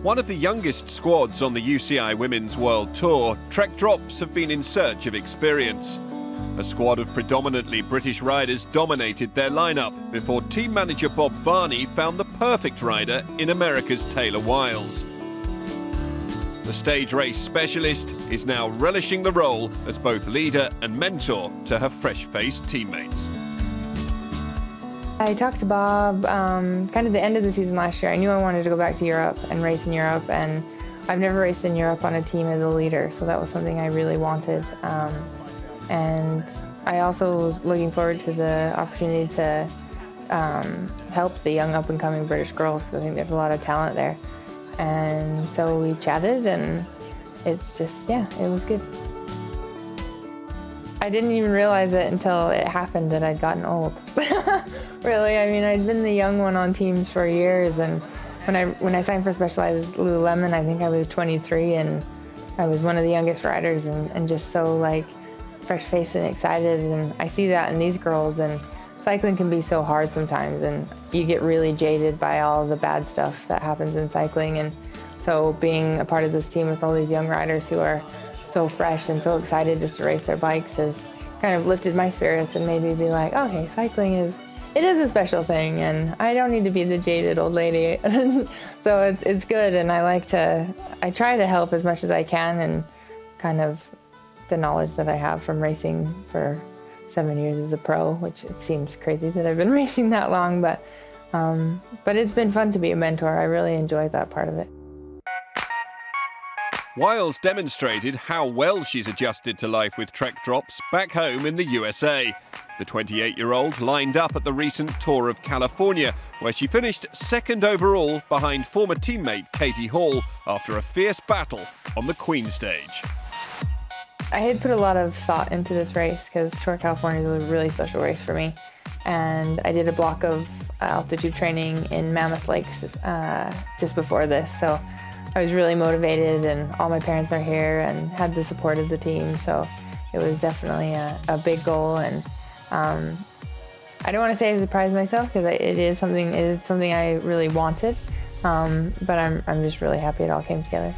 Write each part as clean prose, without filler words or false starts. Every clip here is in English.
One of the youngest squads on the UCI Women's World Tour, Trek Drops have been in search of experience. A squad of predominantly British riders dominated their lineup before team manager Bob Varney found the perfect rider in America's Taylor Wiles. The stage race specialist is now relishing the role as both leader and mentor to her fresh-faced teammates. I talked to Bob kind of the end of the season last year. I knew I wanted to go back to Europe and race in Europe, and I've never raced in Europe on a team as a leader, so that was something I really wanted. And I also was looking forward to the opportunity to help the young up-and-coming British girls, because I think there's a lot of talent there. And so we chatted, and it's just, yeah, it was good. I didn't even realize it until it happened that I'd gotten old. Really, I mean, I'd been the young one on teams for years, and when I signed for Specialized Lululemon, I think I was 23, and I was one of the youngest riders, and just so like fresh-faced and excited, and I see that in these girls, and cycling can be so hard sometimes, and you get really jaded by all the bad stuff that happens in cycling, and so being a part of this team with all these young riders who are so fresh and so excited just to race their bikes has kind of lifted my spirits and made me be like, okay, cycling is a special thing, and I don't need to be the jaded old lady. So it's good, and I try to help as much as I can, and kind of the knowledge that I have from racing for 7 years as a pro, which it seems crazy that I've been racing that long, but it's been fun to be a mentor. I really enjoyed that part of it. Wiles demonstrated how well she's adjusted to life with Trek Drops back home in the USA. The 28-year-old lined up at the recent Tour of California, where she finished second overall behind former teammate Katie Hall after a fierce battle on the Queen stage. I had put a lot of thought into this race because Tour of California is a really special race for me. And I did a block of altitude training in Mammoth Lakes just before this. So I was really motivated, and all my parents are here and had the support of the team. So it was definitely a big goal. And I don't want to say I surprised myself, because it is something I really wanted. But I'm just really happy it all came together.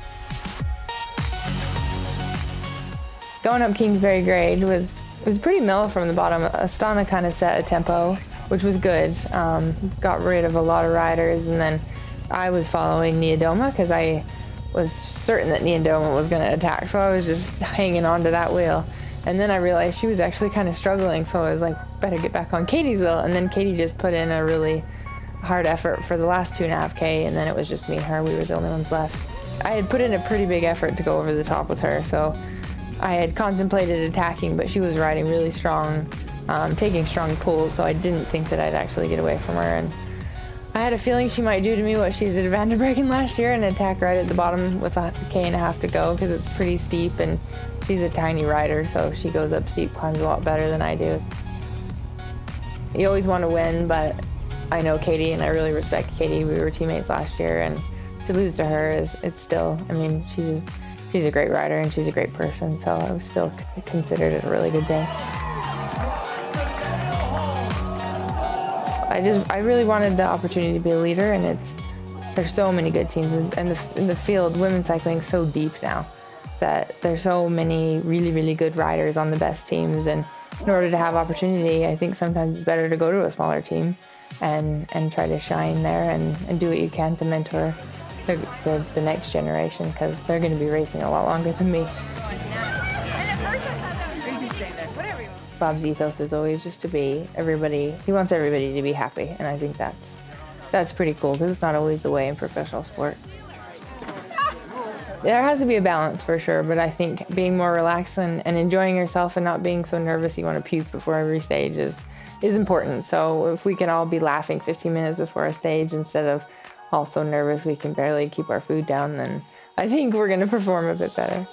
Going up Kingsbury Grade was pretty mellow from the bottom. Astana kind of set a tempo, which was good. Got rid of a lot of riders, and then I was following Neodoma because I was certain that Neodoma was going to attack, so I was just hanging on to that wheel. And then I realized she was actually kind of struggling, so I was like, better get back on Katie's wheel. And then Katie just put in a really hard effort for the last 2.5K, and then it was just me and her. We were the only ones left. I had put in a pretty big effort to go over the top with her, so I had contemplated attacking, but she was riding really strong, taking strong pulls, so I didn't think that I'd actually get away from her. And I had a feeling she might do to me what she did at Vandenbergen last year and attack right at the bottom with a K1/2 to go, because it's pretty steep, and she's a tiny rider, so she goes up steep climbs a lot better than I do. You always want to win, but I know Katie, and I really respect Katie. We were teammates last year, and to lose to her it's still, I mean, she's a great rider and she's a great person, so I was still considered it a really good day. I really wanted the opportunity to be a leader, and there's so many good teams, and in the field, women's cycling is so deep now that there's so many really, really good riders on the best teams, and in order to have opportunity, I think sometimes it's better to go to a smaller team and try to shine there and do what you can to mentor the next generation, because they're going to be racing a lot longer than me. Bob's ethos is always just to be he wants everybody to be happy, and I think that's pretty cool, because it's not always the way in professional sport. There has to be a balance for sure, but I think being more relaxed and enjoying yourself and not being so nervous you want to puke before every stage is important. So if we can all be laughing 15 minutes before a stage instead of all so nervous we can barely keep our food down, then I think we're going to perform a bit better.